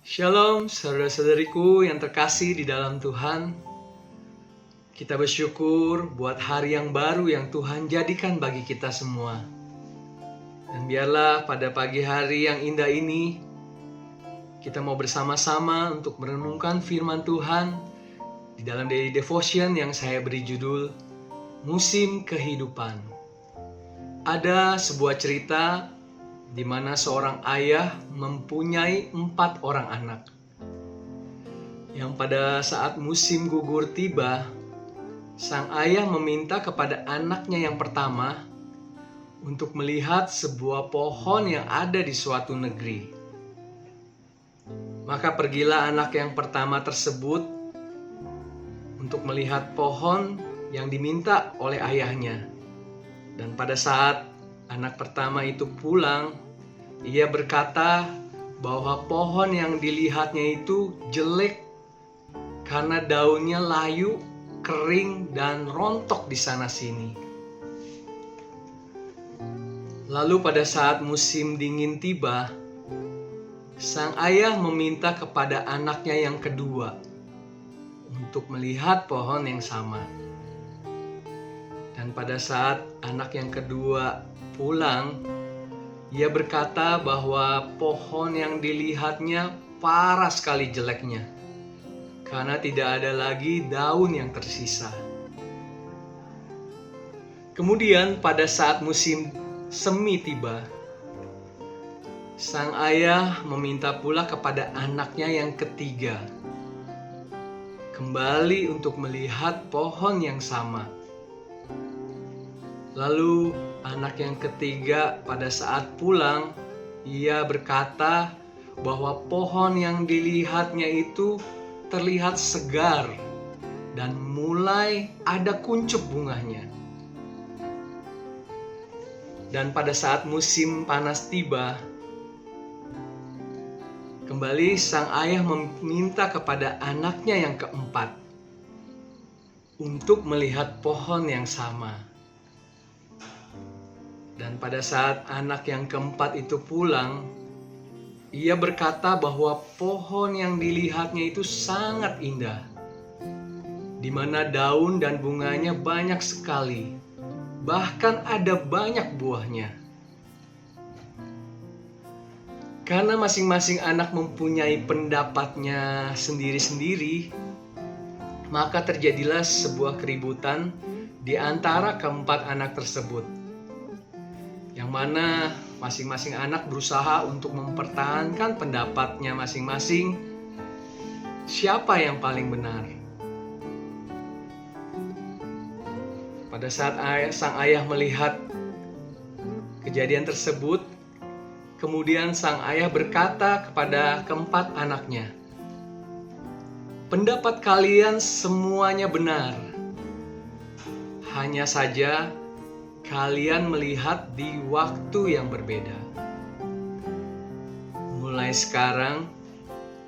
Shalom saudara-saudariku yang terkasih di dalam Tuhan. Kita bersyukur buat hari yang baru yang Tuhan jadikan bagi kita semua. Dan biarlah pada pagi hari yang indah ini kita mau bersama-sama untuk merenungkan firman Tuhan di dalam daily devotion yang saya beri judul Musim Kehidupan. Ada sebuah cerita di mana seorang ayah mempunyai 4 orang anak. Yang pada saat musim gugur tiba, sang ayah meminta kepada anaknya yang pertama untuk melihat sebuah pohon yang ada di suatu negeri. Maka pergilah anak yang pertama tersebut untuk melihat pohon yang diminta oleh ayahnya. Dan pada saat anak pertama itu pulang, ia berkata bahwa pohon yang dilihatnya itu jelek karena daunnya layu, kering, dan rontok di sana-sini. Lalu pada saat musim dingin tiba, sang ayah meminta kepada anaknya yang kedua untuk melihat pohon yang sama. Dan pada saat anak yang kedua pulang, ia berkata bahwa pohon yang dilihatnya parah sekali jeleknya, karena tidak ada lagi daun yang tersisa. Kemudian pada saat musim semi tiba, sang ayah meminta pula kepada anaknya yang ketiga kembali untuk melihat pohon yang sama. Lalu anak yang ketiga pada saat pulang, ia berkata bahwa pohon yang dilihatnya itu terlihat segar dan mulai ada kuncup bunganya. Dan pada saat musim panas tiba, kembali sang ayah meminta kepada anaknya yang keempat untuk melihat pohon yang sama. Dan pada saat anak yang keempat itu pulang, ia berkata bahwa pohon yang dilihatnya itu sangat indah, di mana daun dan bunganya banyak sekali, bahkan ada banyak buahnya. Karena masing-masing anak mempunyai pendapatnya sendiri-sendiri, maka terjadilah sebuah keributan di antara keempat anak tersebut, yang mana masing-masing anak berusaha untuk mempertahankan pendapatnya masing-masing, siapa yang paling benar. Pada saat sang ayah melihat kejadian tersebut, kemudian sang ayah berkata kepada keempat anaknya, "Pendapat kalian semuanya benar. Hanya saja kalian melihat di waktu yang berbeda. Mulai sekarang,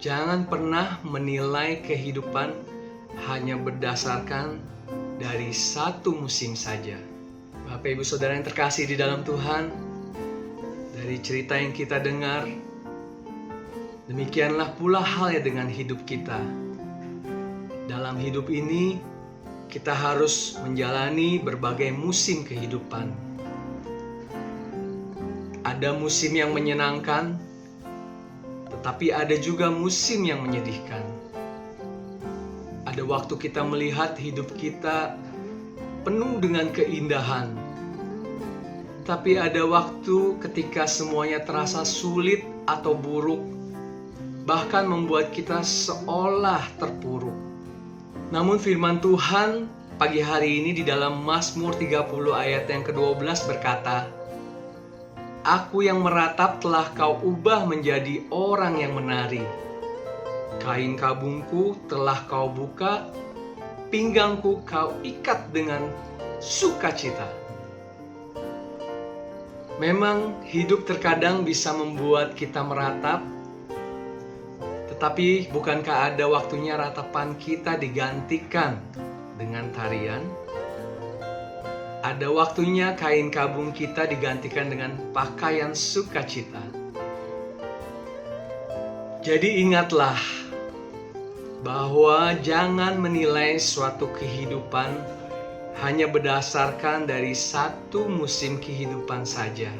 jangan pernah menilai kehidupan hanya berdasarkan dari satu musim saja." Bapak Ibu Saudara yang terkasih di dalam Tuhan, dari cerita yang kita dengar, demikianlah pula halnya dengan hidup kita. Dalam hidup ini, kita harus menjalani berbagai musim kehidupan. Ada musim yang menyenangkan, tetapi ada juga musim yang menyedihkan. Ada waktu kita melihat hidup kita penuh dengan keindahan, tapi ada waktu ketika semuanya terasa sulit atau buruk, bahkan membuat kita seolah terpuruk. Namun firman Tuhan pagi hari ini di dalam Mazmur 30 ayat yang ke-12 berkata, "Aku yang meratap telah kau ubah menjadi orang yang menari. Kain kabungku telah kau buka, pinggangku kau ikat dengan sukacita." Memang hidup terkadang bisa membuat kita meratap, tetapi bukankah ada waktunya ratapan kita digantikan dengan tarian? Ada waktunya kain kabung kita digantikan dengan pakaian sukacita. Jadi ingatlah bahwa jangan menilai suatu kehidupan hanya berdasarkan dari satu musim kehidupan saja.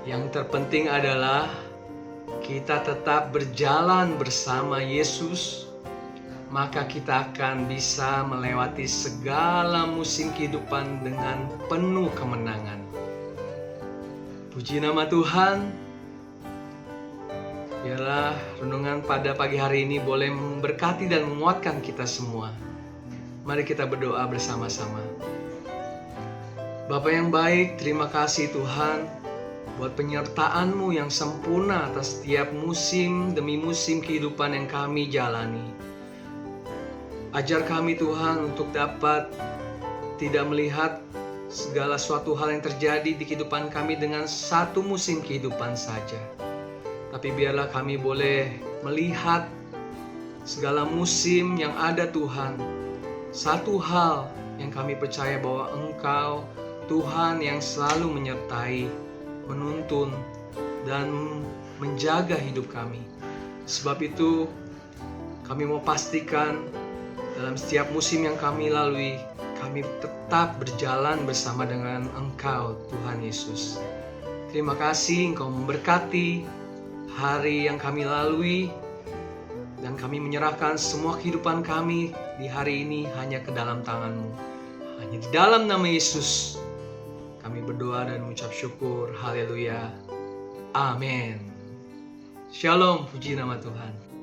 Yang terpenting adalah kita tetap berjalan bersama Yesus, maka kita akan bisa melewati segala musim kehidupan dengan penuh kemenangan. Puji nama Tuhan. Biarlah renungan pada pagi hari ini boleh memberkati dan menguatkan kita semua. Mari kita berdoa bersama-sama. Bapa yang baik, terima kasih Tuhan buat penyertaan-Mu yang sempurna atas setiap musim demi musim kehidupan yang kami jalani. Ajar kami Tuhan untuk dapat tidak melihat segala suatu hal yang terjadi di kehidupan kami dengan satu musim kehidupan saja. Tapi biarlah kami boleh melihat segala musim yang ada Tuhan. Satu hal yang kami percaya bahwa Engkau Tuhan yang selalu menyertai, menuntun, dan menjaga hidup kami. Sebab itu kami mau pastikan dalam setiap musim yang kami lalui, kami tetap berjalan bersama dengan Engkau Tuhan Yesus. Terima kasih Engkau memberkati hari yang kami lalui, dan kami menyerahkan semua kehidupan kami di hari ini hanya ke dalam tangan-Mu. Hanya di dalam nama Yesus kami berdoa dan mengucap syukur. Haleluya. Amin. Shalom, puji nama Tuhan.